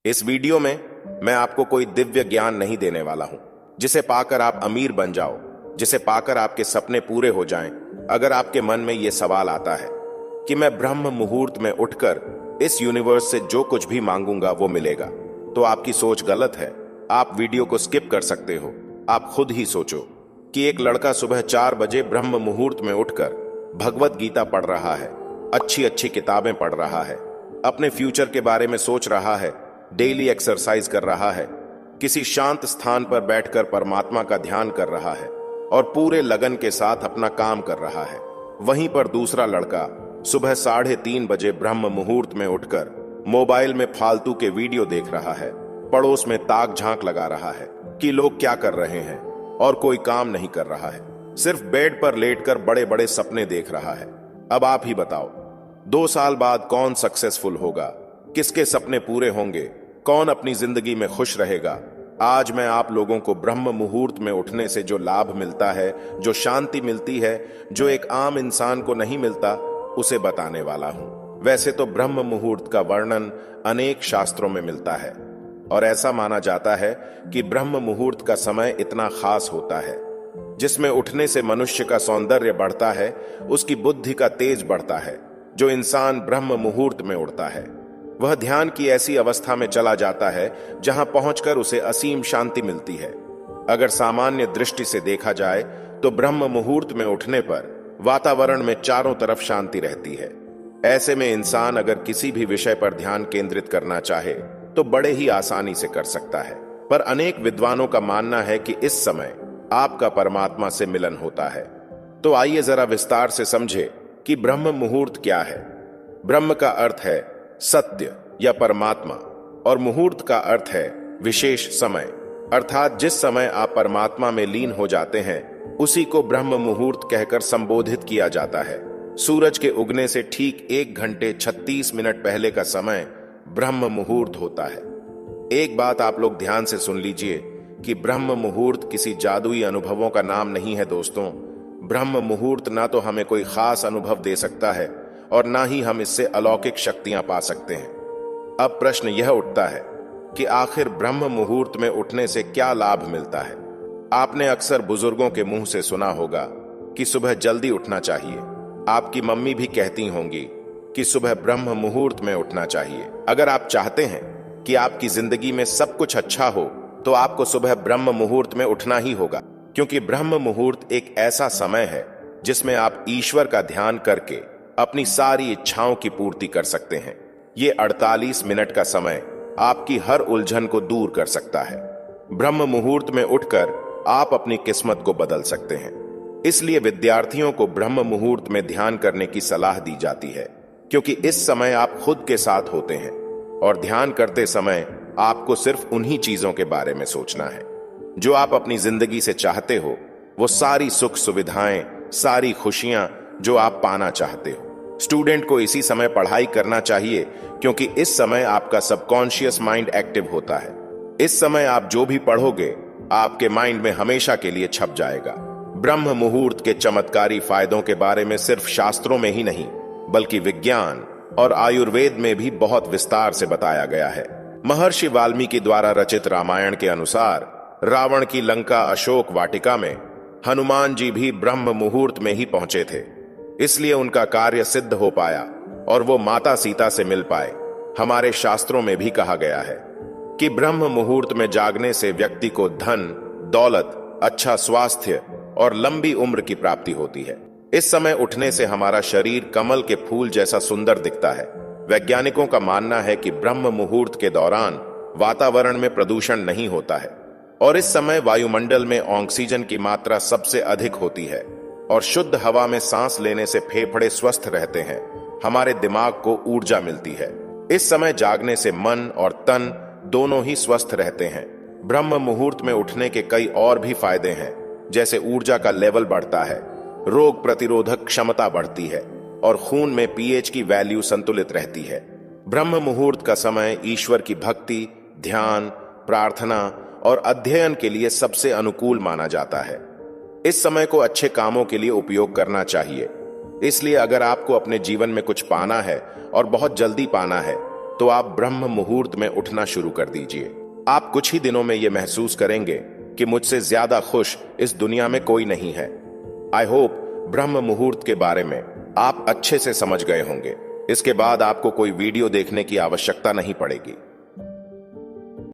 इस वीडियो में मैं आपको कोई दिव्य ज्ञान नहीं देने वाला हूं जिसे पाकर आप अमीर बन जाओ, जिसे पाकर आपके सपने पूरे हो जाएं। अगर आपके मन में यह सवाल आता है कि मैं ब्रह्म मुहूर्त में उठकर इस यूनिवर्स से जो कुछ भी मांगूंगा वो मिलेगा, तो आपकी सोच गलत है। आप वीडियो को स्किप कर सकते हो। आप खुद ही सोचो कि एक लड़का सुबह 4 बजे ब्रह्म मुहूर्त में उठकर भगवत गीता पढ़ रहा है, अच्छी अच्छी किताबें पढ़ रहा है, अपने फ्यूचर के बारे में सोच रहा है, डेली एक्सरसाइज कर रहा है, किसी शांत स्थान पर बैठकर परमात्मा का ध्यान कर रहा है और पूरे लगन के साथ अपना काम कर रहा है। वहीं पर दूसरा लड़का सुबह 3:30 बजे ब्रह्म मुहूर्त में उठकर मोबाइल में फालतू के वीडियो देख रहा है, पड़ोस में ताक झांक लगा रहा है कि लोग क्या कर रहे हैं और कोई काम नहीं कर रहा है, सिर्फ बेड पर लेटकर बड़े बड़े सपने देख रहा है। अब आप ही बताओ, 2 साल बाद कौन सक्सेसफुल होगा, किसके सपने पूरे होंगे, कौन अपनी जिंदगी में खुश रहेगा? आज मैं आप लोगों को ब्रह्म मुहूर्त में उठने से जो लाभ मिलता है, जो शांति मिलती है, जो एक आम इंसान को नहीं मिलता, उसे बताने वाला हूं। वैसे तो ब्रह्म मुहूर्त का वर्णन अनेक शास्त्रों में मिलता है और ऐसा माना जाता है कि ब्रह्म मुहूर्त का समय इतना खास होता है जिसमें उठने से मनुष्य का सौंदर्य बढ़ता है, उसकी बुद्धि का तेज बढ़ता है। जो इंसान ब्रह्म मुहूर्त में उठता है वह ध्यान की ऐसी अवस्था में चला जाता है जहां पहुंचकर उसे असीम शांति मिलती है। अगर सामान्य दृष्टि से देखा जाए तो ब्रह्म मुहूर्त में उठने पर वातावरण में चारों तरफ शांति रहती है। ऐसे में इंसान अगर किसी भी विषय पर ध्यान केंद्रित करना चाहे तो बड़े ही आसानी से कर सकता है। पर अनेक विद्वानों का मानना है कि इस समय आपका परमात्मा से मिलन होता है। तो आइए जरा विस्तार से समझे कि ब्रह्म मुहूर्त क्या है। ब्रह्म का अर्थ है सत्य या परमात्मा और मुहूर्त का अर्थ है विशेष समय, अर्थात जिस समय आप परमात्मा में लीन हो जाते हैं उसी को ब्रह्म मुहूर्त कहकर संबोधित किया जाता है। सूरज के उगने से ठीक 1 घंटे 36 मिनट पहले का समय ब्रह्म मुहूर्त होता है। एक बात आप लोग ध्यान से सुन लीजिए कि ब्रह्म मुहूर्त किसी जादुई अनुभवों का नाम नहीं है दोस्तों। ब्रह्म मुहूर्त ना तो हमें कोई खास अनुभव दे सकता है और ना ही हम इससे अलौकिक शक्तियां पा सकते हैं। अब प्रश्न यह उठता है कि आखिर ब्रह्म मुहूर्त में उठने से क्या लाभ मिलता है। आपने अक्सर बुजुर्गों के मुंह से सुना होगा कि सुबह जल्दी उठना चाहिए। आपकी मम्मी भी कहती होंगी कि सुबह ब्रह्म मुहूर्त में उठना चाहिए। अगर आप चाहते हैं कि आपकी जिंदगी में सब कुछ अच्छा हो तो आपको सुबह ब्रह्म मुहूर्त में उठना ही होगा, क्योंकि ब्रह्म मुहूर्त एक ऐसा समय है जिसमें आप ईश्वर का ध्यान करके अपनी सारी इच्छाओं की पूर्ति कर सकते हैं। ये 48 मिनट का समय आपकी हर उलझन को दूर कर सकता है। ब्रह्म मुहूर्त में उठकर आप अपनी किस्मत को बदल सकते हैं। इसलिए विद्यार्थियों को ब्रह्म मुहूर्त में ध्यान करने की सलाह दी जाती है, क्योंकि इस समय आप खुद के साथ होते हैं और ध्यान करते समय आपको सिर्फ उन्हीं चीजों के बारे में सोचना है जो आप अपनी जिंदगी से चाहते हो, वो सारी सुख सुविधाएं, सारी खुशियां जो आप पाना चाहते हो। स्टूडेंट को इसी समय पढ़ाई करना चाहिए, क्योंकि इस समय आपका सबकॉन्शियस माइंड एक्टिव होता है। इस समय आप जो भी पढ़ोगे आपके माइंड में हमेशा के लिए छप जाएगा। ब्रह्म मुहूर्त के चमत्कारी फायदों के बारे में सिर्फ शास्त्रों में ही नहीं बल्कि विज्ञान और आयुर्वेद में भी बहुत विस्तार से बताया गया है। महर्षि वाल्मीकि द्वारा रचित रामायण के अनुसार रावण की लंका अशोक वाटिका में हनुमान जी भी ब्रह्म मुहूर्त में ही पहुंचे थे, इसलिए उनका कार्य सिद्ध हो पाया और वो माता सीता से मिल पाए। हमारे शास्त्रों में भी कहा गया है कि ब्रह्म मुहूर्त में जागने से व्यक्ति को धन, दौलत, अच्छा स्वास्थ्य और लंबी उम्र की प्राप्ति होती है। इस समय उठने से हमारा शरीर कमल के फूल जैसा सुंदर दिखता है। वैज्ञानिकों का मानना है कि ब्रह्म मुहूर्त के दौरान वातावरण में प्रदूषण नहीं होता है और इस समय वायुमंडल में ऑक्सीजन की मात्रा सबसे अधिक होती है और शुद्ध हवा में सांस लेने से फेफड़े स्वस्थ रहते हैं। हमारे दिमाग को ऊर्जा मिलती है। इस समय जागने से मन और तन दोनों ही स्वस्थ रहते हैं। ब्रह्म मुहूर्त में उठने के कई और भी फायदे हैं, जैसे ऊर्जा का लेवल बढ़ता है, रोग प्रतिरोधक क्षमता बढ़ती है और खून में पीएच की वैल्यू संतुलित रहती है। ब्रह्म मुहूर्त का समय ईश्वर की भक्ति, ध्यान, प्रार्थना और अध्ययन के लिए सबसे अनुकूल माना जाता है। इस समय को अच्छे कामों के लिए उपयोग करना चाहिए। इसलिए अगर आपको अपने जीवन में कुछ पाना है और बहुत जल्दी पाना है तो आप ब्रह्म मुहूर्त में उठना शुरू कर दीजिए। आप कुछ ही दिनों में यह महसूस करेंगे कि मुझसे ज्यादा खुश इस दुनिया में कोई नहीं है। आई होप ब्रह्म मुहूर्त के बारे में आप अच्छे से समझ गए होंगे। इसके बाद आपको कोई वीडियो देखने की आवश्यकता नहीं पड़ेगी।